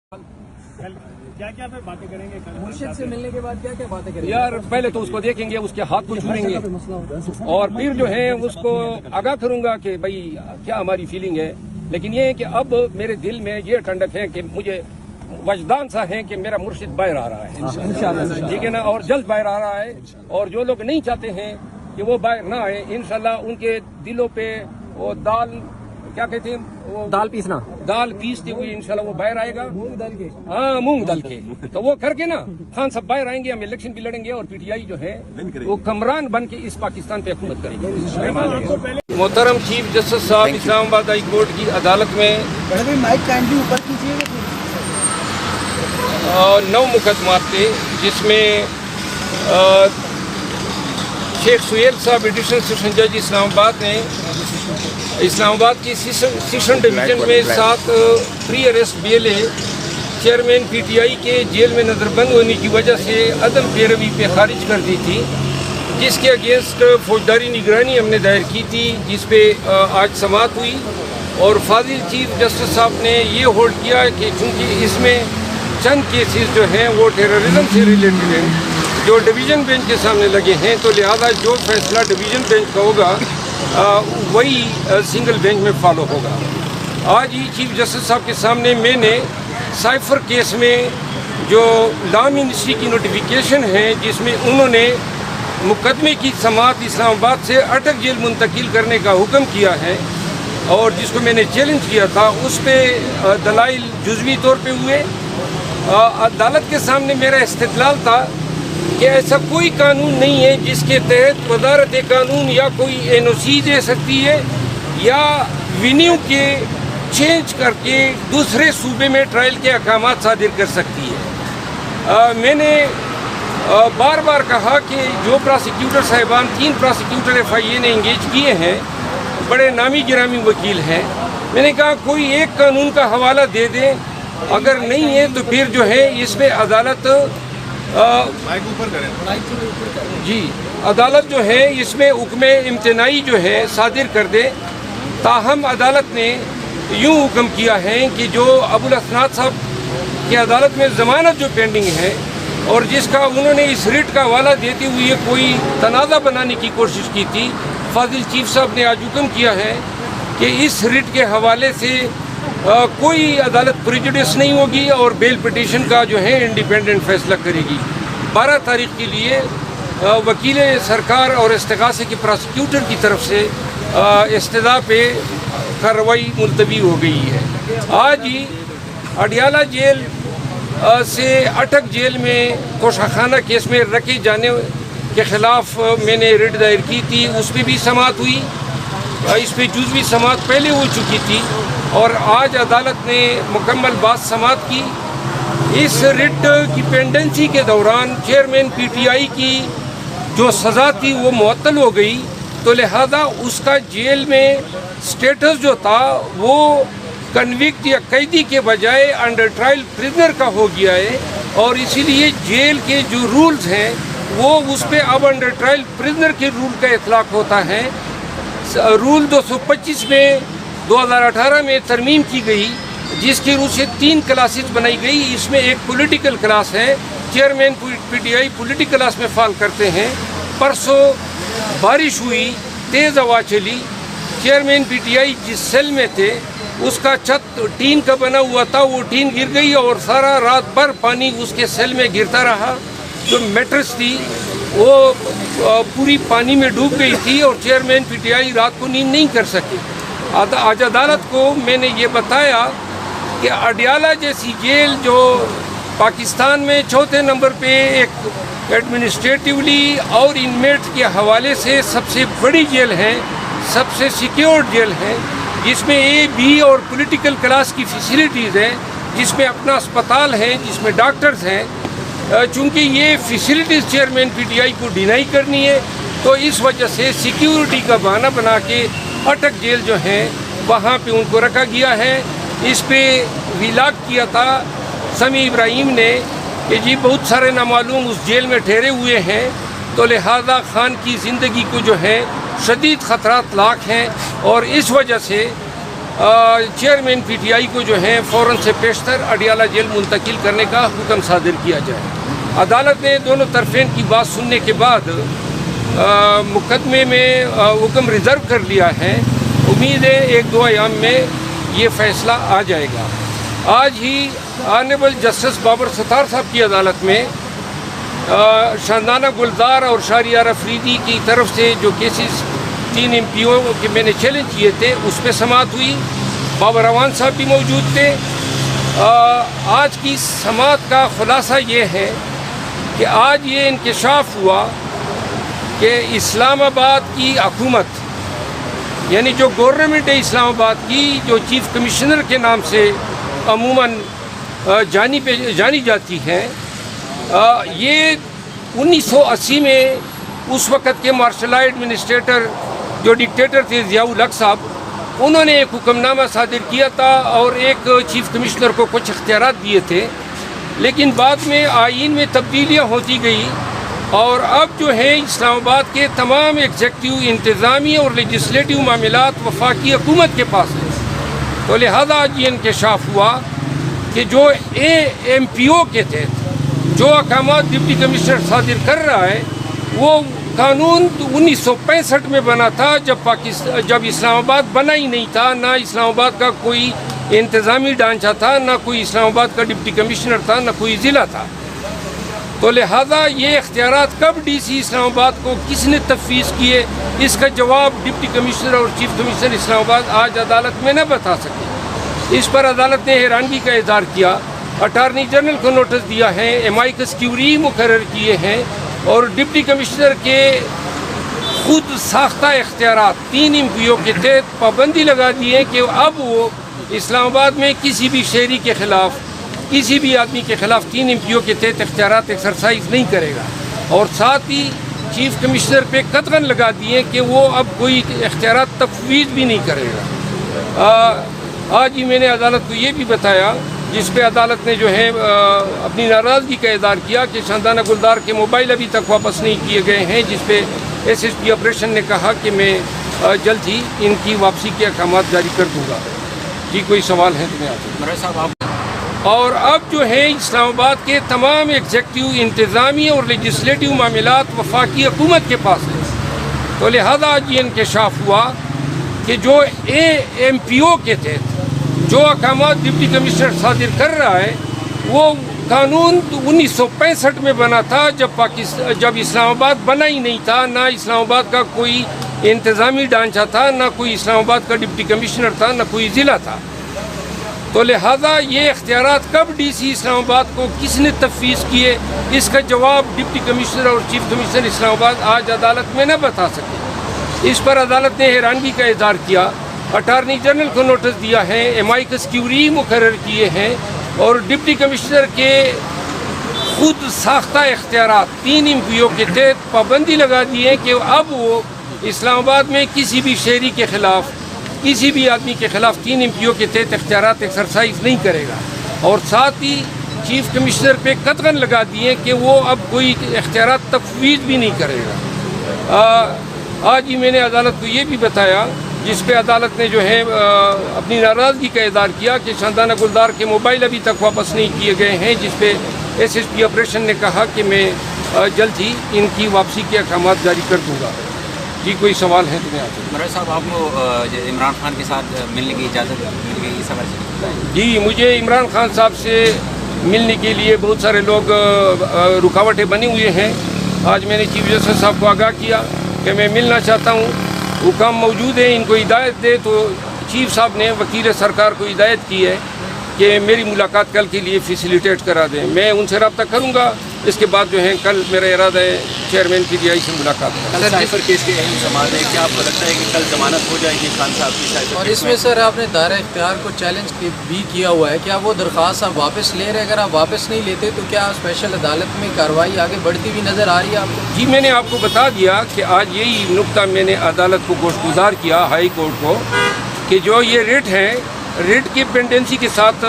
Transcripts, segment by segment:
کیا کیا پھر باتیں کریں گے مرشد سے ملنے کے بعد کیا کیا باتیں کریں گے؟ یار پہلے تو اس کو دیکھیں گے، اس کے ہاتھ کو چھویں گے اور پھر جو ہے اس کو آگاہ کروں گا کہ بھائی کیا ہماری فیلنگ ہے. لیکن یہ ہے کہ اب میرے دل میں یہ ٹھنڈک ہے کہ مجھے وجدان سا ہے کہ میرا مرشد باہر آ رہا ہے، ٹھیک ہے نا، اور جلد باہر آ رہا ہے. اور جو لوگ نہیں چاہتے ہیں کہ وہ باہر نہ آئے، انشاءاللہ ان کے دلوں پہ وہ دال کیا کہتے ہیں، وہ دال پیستے ہوئے انشاءاللہ وہ باہر آئے گا. ہاں، مونگ دل کے تو وہ کر کے نا خان صاحب باہر آئیں گے، ہم الیکشن بھی لڑیں گے اور پی ٹی آئی جو ہے وہ کمران بن کے اس پاکستان پہ حکومت کرے گی. محترم چیف جسٹس صاحب اسلام آباد ہائی کورٹ کی عدالت میں 9 مقدمات تھے، جس میں شیخ سہیل صاحب ایڈیشنل سیشن جج اسلام آباد نے اسلام آباد کی سیشن ڈویژن میں 7 pre arrest bail chairman P T I کے جیل میں نظر بند ہونے کی وجہ سے عدم پیروی پہ خارج کر دی تھی، جس کے اگینسٹ فوجداری نگرانی ہم نے دائر کی تھی، جس پہ آج سماعت ہوئی. اور فاضل چیف جسٹس صاحب نے یہ ہولڈ کیا کہ چونکہ اس میں چند کیسز جو ہیں وہ ٹیررزم سے ریلیٹڈ ہیں جو ڈویژن بینچ کے سامنے لگے ہیں، تو لہذا جو فیصلہ ڈویژن بینچ کا ہوگا وہی سنگل بینچ میں فالو ہوگا. آج ہی چیف جسٹس صاحب کے سامنے میں نے سائفر کیس میں جو لا منسٹری کی نوٹیفیکیشن ہے، جس میں انہوں نے مقدمے کی سماعت اسلام آباد سے اٹک جیل منتقل کرنے کا حکم کیا ہے، اور جس کو میں نے چیلنج کیا تھا، اس پہ دلائل جزوی طور پہ ہوئے. عدالت کے سامنے میرا استدلال تھا کہ ایسا کوئی قانون نہیں ہے جس کے تحت وزارت قانون یا کوئی این او سی دے سکتی ہے یا وینیو کے چینج کر کے دوسرے صوبے میں ٹرائل کے احکامات صادر کر سکتی ہے. میں نے بار بار کہا کہ جو پراسیکیوٹر صاحبان 3 پراسیکیوٹر ایف آئی اے نے انگیج کیے ہیں، بڑے نامی گرامی وکیل ہیں، میں نے کہا کوئی ایک قانون کا حوالہ دے دیں، اگر نہیں ہے تو پھر جو ہے اس میں عدالت عدالت جو ہے اس میں حکم امتناعی جو ہے صادر کر دے. تاہم عدالت نے یوں حکم کیا ہے کہ جو ابو الاسناد صاحب کی عدالت میں ضمانت جو پینڈنگ ہے اور جس کا انہوں نے اس ریٹ کا حوالہ دیتے ہوئے کوئی تنازع بنانے کی کوشش کی تھی، فاضل چیف صاحب نے آج حکم کیا ہے کہ اس ریٹ کے حوالے سے کوئی عدالت پریجوڈس نہیں ہوگی اور بیل پٹیشن کا جو ہے انڈیپینڈنٹ فیصلہ کرے گی. 12 تاریخ کے لیے وکیل سرکار اور استغاثے کے پراسیکیوٹر کی طرف سے استدعا پہ کارروائی ملتوی ہو گئی ہے. آج ہی اڈیالہ جیل سے اٹک جیل میں کوشہ خانہ کیس میں رکھے جانے کے خلاف میں نے ریٹ دائر کی تھی، اس پہ بھی سماعت ہوئی. اس پہ جزوی سماعت پہلے ہو چکی تھی اور آج عدالت نے مکمل بات سماعت کی. اس ریٹ کی پینڈنسی کے دوران چیئرمین پی ٹی آئی کی جو سزا تھی وہ معطل ہو گئی، تو لہذا اس کا جیل میں سٹیٹس جو تھا وہ کنوکٹ یا قیدی کے بجائے انڈر ٹرائل پریزنر کا ہو گیا ہے، اور اسی لیے جیل کے جو رولز ہیں وہ اس پہ اب انڈر ٹرائل پریزنر کے رول کا اطلاق ہوتا ہے. رول 225 میں 2018 میں ترمیم کی گئی، جس کی روح سے 3 کلاسز بنائی گئی. اس میں ایک پولیٹیکل کلاس ہے، چیئرمین پی ٹی آئی پولیٹیکل کلاس میں فال کرتے ہیں. پرسوں بارش ہوئی، تیز ہوا چلی، چیئرمین پی ٹی آئی جس سیل میں تھے اس کا چھت ٹین کا بنا ہوا تھا، وہ ٹین گر گئی اور سارا رات بھر پانی اس کے سیل میں گرتا رہا. جو میٹرس تھی وہ پوری پانی میں ڈوب گئی تھی اور چیئرمین پی ٹی آئی رات کو نیند نہیں کر سکے. آج عدالت کو میں نے یہ بتایا کہ اڈیالہ جیسی جیل جو پاکستان میں 4تھے نمبر پہ ایک ایڈمنسٹریٹیولی اور انمیٹ کے حوالے سے سب سے بڑی جیل ہے، سب سے سیکیورڈ جیل ہے، جس میں اے بی اور پولیٹیکل کلاس کی فیسیلیٹیز ہیں، جس میں اپنا اسپتال ہے، جس میں ڈاکٹرز ہیں. چونکہ یہ فیسیلیٹیز چیئرمین پی ٹی آئی کو ڈینائی کرنی ہے، تو اس وجہ سے سیکیورٹی کا بہانہ بنا کے اٹک جیل جو ہے وہاں پہ ان کو رکھا گیا ہے. اس پہ ویلاگ کیا تھا سمیع ابراہیم نے کہ جی بہت سارے نامعلوم اس جیل میں ٹھہرے ہوئے ہیں، تو لہذا خان کی زندگی کو جو ہے شدید خطرات لاحق ہیں، اور اس وجہ سے چیئرمین پی ٹی آئی کو جو ہے فوراً سے پیشتر اڈیالہ جیل منتقل کرنے کا حکم صادر کیا جائے۔ عدالت نے دونوں طرفین کی بات سننے کے بعد مقدمے میں حکم ریزرو کر لیا ہے۔ امید ہے 1-2 ایام میں یہ فیصلہ آ جائے گا۔ آج ہی آنریبل جسٹس بابر ستار صاحب کی عدالت میں شاندانہ گلزار اور شہریار افریدی کی طرف سے جو کیسز 3 MP-او کے میں نے چیلنج کیے تھے اس پہ سماعت ہوئی۔ بابر روان صاحب بھی موجود تھے۔ آج کی سماعت کا خلاصہ یہ ہے کہ آج یہ انکشاف ہوا کہ اسلام آباد کی حکومت یعنی جو گورنمنٹ ہے اسلام آباد کی، جو چیف کمشنر کے نام سے عموماً جانی جاتی ہے، یہ 1980 میں اس وقت کے مارشل لا ایڈمنسٹریٹر جو ڈکٹیٹر تھے ضیاء الحق صاحب، انہوں نے ایک حکم نامہ صادر کیا تھا اور ایک چیف کمشنر کو کچھ اختیارات دیے تھے، لیکن بعد میں آئین میں تبدیلیاں ہوتی گئی اور اب جو ہے اسلام آباد کے تمام ایگزیکٹو، انتظامی اور لیجسلیٹو معاملات وفاقی حکومت کے پاس ہیں۔ تو لہذا آج یہ انکشاف ہوا کہ جو MP-او کے تحت جو احکامات ڈپٹی کمشنر صادر کر رہا ہے وہ قانون 1965 میں بنا تھا، جب اسلام آباد بنا ہی نہیں تھا، نہ اسلام آباد کا کوئی انتظامی ڈھانچہ تھا، نہ کوئی اسلام آباد کا ڈپٹی کمشنر تھا، نہ کوئی ضلع تھا۔ تو لہذا یہ اختیارات کب ڈی سی اسلام آباد کو کس نے تفویض کیے، اس کا جواب ڈپٹی کمشنر اور چیف کمشنر اسلام آباد آج عدالت میں نہ بتا سکے۔ اس پر عدالت نے حیرانگی کا اظہار کیا، اٹارنی جنرل کو نوٹس دیا ہے، امائکس کیوری مقرر کیے ہیں اور ڈپٹی کمشنر کے خود ساختہ اختیارات 3 MP-او کے تحت پابندی لگا دی ہے کہ اب وہ اسلام آباد میں کسی بھی شہری کے خلاف، کسی بھی آدمی کے خلاف 3 MP-او کے تحت اختیارات ایکسرسائز نہیں کرے گا، اور ساتھ ہی چیف کمشنر پہ قطعاً لگا دیے کہ وہ اب کوئی اختیارات تفویض بھی نہیں کرے گا۔ آج ہی میں نے عدالت کو یہ بھی بتایا، جس پہ عدالت نے جو ہے اپنی ناراضگی کا اظہار کیا کہ شاندانہ گلزار کے موبائل ابھی تک واپس نہیں کیے گئے ہیں، جس پہ SSP آپریشن نے کہا کہ میں جلد ہی ان کی واپسی کے احکامات جاری کر دوں گا۔ جی کوئی سوال ہے تو میں آپ اور اب جو ہے اسلام آباد کے تمام ایگزیکٹو، انتظامی اور لیجسلیٹو معاملات وفاقی حکومت کے پاس ہیں۔ تو لہذا آج یہ انکشاف ہوا کہ جو MP-او کے تحت جو احکامات ڈپٹی کمشنر صادر کر رہا ہے وہ قانون 1965 میں بنا تھا، جب اسلام آباد بنا ہی نہیں تھا، نہ اسلام آباد کا کوئی انتظامی ڈھانچہ تھا، نہ کوئی اسلام آباد کا ڈپٹی کمشنر تھا، نہ کوئی ضلع تھا۔ تو لہذا یہ اختیارات کب ڈی سی اسلام آباد کو کس نے تفویض کیے، اس کا جواب ڈپٹی کمشنر اور چیف کمشنر اسلام آباد آج عدالت میں نہ بتا سکے۔ اس پر عدالت نے حیرانگی کا اظہار کیا، اٹارنی جنرل کو نوٹس دیا ہے، امائکس کیوری مقرر کیے ہیں اور ڈپٹی کمشنر کے خود ساختہ اختیارات 3 MP-او کے تحت پابندی لگا دی ہے کہ اب وہ اسلام آباد میں کسی بھی شہری کے خلاف، کسی بھی آدمی کے خلاف 3 MP-او کے تحت اختیارات ایکسرسائز نہیں کرے گا، اور ساتھ ہی چیف کمشنر پہ قطعاً لگا دیے کہ وہ اب کوئی اختیارات تفویض بھی نہیں کرے گا۔ آج ہی میں نے عدالت کو یہ بھی بتایا، جس پہ عدالت نے جو ہے اپنی ناراضگی کا اظہار کیا کہ شاندانہ گلزار کے موبائل ابھی تک واپس نہیں کیے گئے ہیں، جس پہ SSP آپریشن نے کہا کہ میں جلد ہی ان کی واپسی کے احکامات جاری کر دوں گا۔ جی کوئی سوال ہے تو میں آپ سے۔ مراد صاحب، آپ کو عمران خان کے ساتھ ملنے کی اجازت مل گئی اس حوالے سے بتائیں۔ جی مجھے عمران خان صاحب سے ملنے کے لیے بہت سارے لوگ رکاوٹیں بنی ہوئے ہیں۔ آج میں نے چیف جسٹس صاحب کو آگاہ کیا کہ میں ملنا چاہتا ہوں، حکام موجود ہیں، ان کو ہدایت دے، تو چیف صاحب نے وکیل سرکار کو ہدایت کی ہے کہ میری ملاقات کل کے لیے فیسیلیٹیٹ کرا دیں۔ میں ان سے رابطہ کروں گا، اس کے بعد جو ہے کل میرا ارادہ ہے چیئرمین PTI سے ملاقات کرنا۔ کل سائفر کیس کے اہم سماعت ہے، کیا آپ کو لگتا ہے کہ کل ضمانت ہو جائے گی خان صاحب کی سائفر اور کیس اس میں سر آپ نے دائرہ اختیار کو چیلنج بھی کیا ہوا ہے، کیا وہ درخواست آپ واپس لے رہے؟ اگر آپ واپس نہیں لیتے تو کیا اسپیشل عدالت میں کارروائی آگے بڑھتی ہوئی نظر آ رہی ہے آپ کو؟ جی میں نے آپ کو بتا دیا کہ آج یہی نقطہ میں نے عدالت کو گوشگزار کیا، ہائی کورٹ کو، کہ جو یہ ریٹ ہے، ریٹ کی پینڈنسی کے ساتھ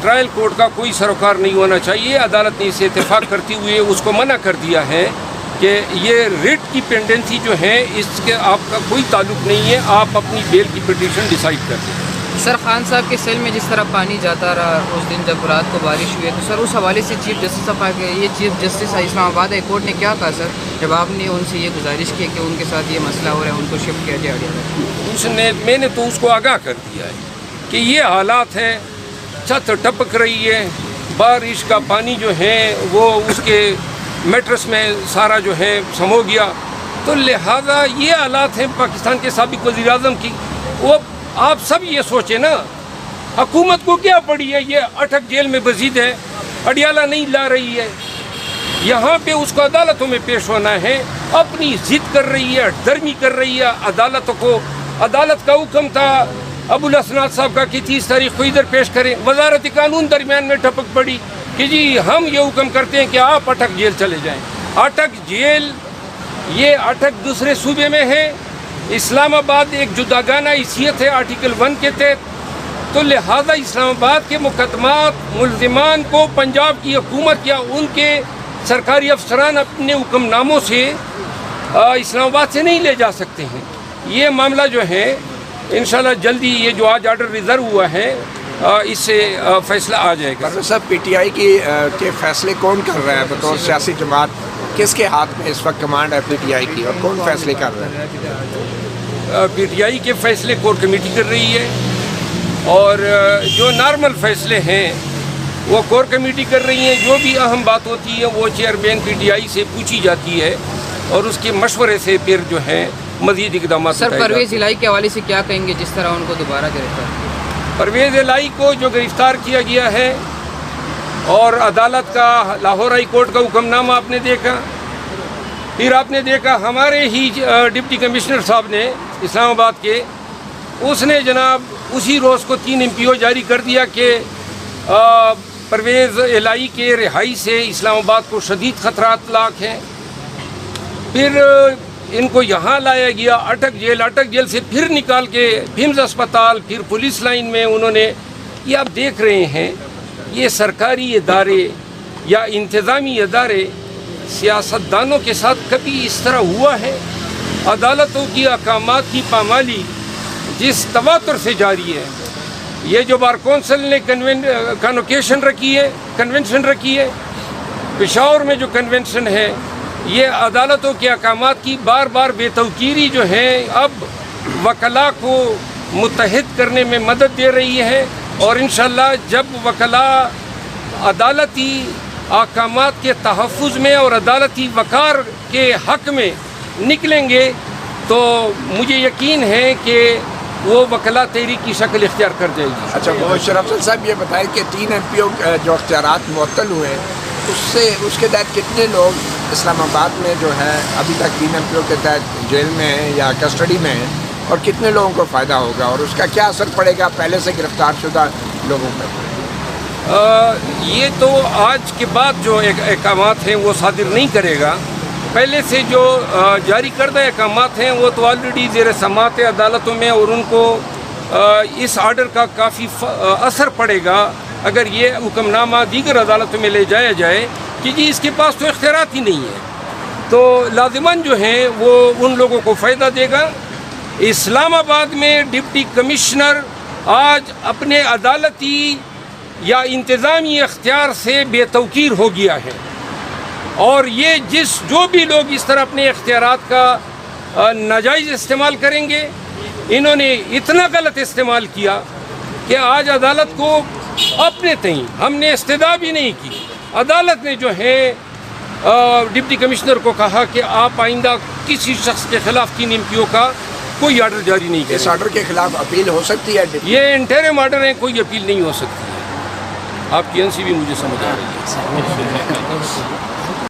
ٹرائل کورٹ کا کوئی سروکار نہیں ہونا چاہیے۔ عدالت نے اسے اتفاق کرتے ہوئے اس کو منع کر دیا ہے، کہ یہ ریٹ کی پینڈنسی جو ہے اس کے آپ کا کوئی تعلق نہیں ہے، آپ اپنی بیل کی پٹیشن ڈیسائیڈ کر دیں۔ سر خان صاحب کے سیل میں جس طرح پانی جاتا رہا اس دن جب رات کو بارش ہوئی ہے، تو سر اس حوالے سے چیف جسٹس صاحب کہ یہ چیف جسٹس اسلام آباد ہائی کورٹ نے کیا کہا سر جب آپ نے ان سے یہ گزارش کی کہ ان کے ساتھ یہ مسئلہ ہو رہا ہے ان کو شفٹ کیا جائے؟ میں نے تو اس کو آگاہ کر دیا ہے کہ یہ حالات ہیں، چھت ٹپک رہی ہے، بارش کا پانی جو ہے وہ اس کے میٹرس میں سارا جو ہے سمو گیا، تو لہذا یہ حالات ہیں پاکستان کے سابق وزیر اعظم کی۔ وہ آپ سب یہ سوچیں نا، حکومت کو کیا پڑی ہے، یہ اٹک جیل میں بزید ہے، اڈیالہ نہیں لا رہی ہے، یہاں پہ اس کو عدالتوں میں پیش ہونا ہے، اپنی ضد کر رہی ہے، ڈرمی کر رہی ہے عدالتوں کو۔ عدالت کا حکم تھا ابو الحسنات صاحب کا کہ 30 تاریخ کو ادھر پیش کریں، وزارت قانون درمیان میں ٹپک پڑی کہ جی ہم یہ حکم کرتے ہیں کہ آپ اٹک جیل چلے جائیں۔ اٹک جیل، یہ اٹک دوسرے صوبے میں ہے، اسلام آباد ایک جداگانہ حیثیت ہے آرٹیکل 1 کے تحت، تو لہذا اسلام آباد کے مقدمات ملزمان کو پنجاب کی حکومت یا ان کے سرکاری افسران اپنے حکم ناموں سے اسلام آباد سے نہیں لے جا سکتے ہیں۔ یہ معاملہ جو ہے انشاءاللہ جلدی، یہ جو آج آرڈر ریزرو ہوا ہے اس سے فیصلہ آ جائے گا۔ صاحب پی ٹی آئی کے فیصلے کون کر رہا ہے بطور سیاسی جماعت؟ کس کے ہاتھ میں اس وقت کمانڈ ہے پی ٹی آئی کی اور کون فیصلے کر رہے ہیں؟ پی ٹی آئی کے فیصلے کور کمیٹی کر رہی ہے، اور جو نارمل فیصلے ہیں وہ کور کمیٹی کر رہی ہیں۔ جو بھی اہم بات ہوتی ہے وہ چیئرمین پی ٹی آئی سے پوچھی جاتی ہے اور اس کے مشورے سے پھر جو ہے مزید اقدامات۔ سر پرویز الہی کے حوالے سے کیا کہیں گے جس طرح ان کو دوبارہ گرفتار کیا؟ پرویز الہی کو جو گرفتار کیا گیا ہے، اور عدالت کا لاہور ہائی کورٹ کا حکم نامہ آپ نے دیکھا، پھر آپ نے دیکھا ہمارے ہی ڈپٹی کمشنر صاحب نے اسلام آباد کے، اس نے جناب اسی روز کو 3 MPO جاری کر دیا کہ پرویز الہی کے رہائی سے اسلام آباد کو شدید خطرات لاحق ہیں۔ پھر ان کو یہاں لایا گیا اٹک جیل سے پھر نکال کے بھیمز اسپتال، پھر پولیس لائن میں انہوں نے، یہ آپ دیکھ رہے ہیں یہ سرکاری ادارے یا انتظامی ادارے سیاستدانوں کے ساتھ کبھی اس طرح ہوا ہے؟ عدالتوں کی احکامات کی پامالی جس تواتر سے جاری ہے، یہ جو بار کونسل نے کنونشن رکھی ہے، پشاور میں جو کنونشن ہے، یہ عدالتوں کے احکامات کی بار بار بے توقیری جو ہے اب وکلاء کو متحد کرنے میں مدد دے رہی ہے، اور انشاءاللہ جب وکلاء عدالتی احکامات کے تحفظ میں اور عدالتی وقار کے حق میں نکلیں گے تو مجھے یقین ہے کہ وہ وکلاء تحریک کی شکل اختیار کر جائے گی۔ اچھا، محمد شرف صاحب یہ بتائیں کہ 3 MPO جو اختیارات معطل ہوئے اس کے تحت کتنے لوگ اسلام آباد میں جو ہے ابھی تک 3 MPO کے تحت جیل میں ہیں یا کسٹڈی میں ہیں، اور کتنے لوگوں کو فائدہ ہوگا اور اس کا کیا اثر پڑے گا پہلے سے گرفتار شدہ لوگوں پر؟ یہ تو آج کے بعد جو احکامات ہیں وہ صادر نہیں کرے گا، پہلے سے جو جاری کردہ احکامات ہیں وہ تو آلریڈی زیر سماعت عدالتوں میں، اور ان کو اس آرڈر کا کافی اثر پڑے گا اگر یہ حکم نامہ دیگر عدالتوں میں لے جایا جائے کہ جی اس کے پاس تو اختیارات ہی نہیں ہے، تو لازماً جو ہیں وہ ان لوگوں کو فائدہ دے گا۔ اسلام آباد میں ڈپٹی کمشنر آج اپنے عدالتی یا انتظامی اختیار سے بے توقیر ہو گیا ہے، اور یہ جو بھی لوگ اس طرح اپنے اختیارات کا ناجائز استعمال کریں گے، انہوں نے اتنا غلط استعمال کیا کہ آج عدالت کو اپنے تئیں ہم نے استدعا بھی نہیں کی، عدالت نے جو ہے ڈپٹی کمشنر کو کہا کہ آپ آئندہ کسی شخص کے خلاف 3 MPO کا کوئی آرڈر جاری نہیں کریں۔ اس آرڈر کے خلاف اپیل ہو سکتی ہے؟ یہ انٹرم آرڈر ہیں، کوئی اپیل نہیں ہو سکتی ہے۔ آپ کی NC بھی مجھے سمجھ آ رہی ہے۔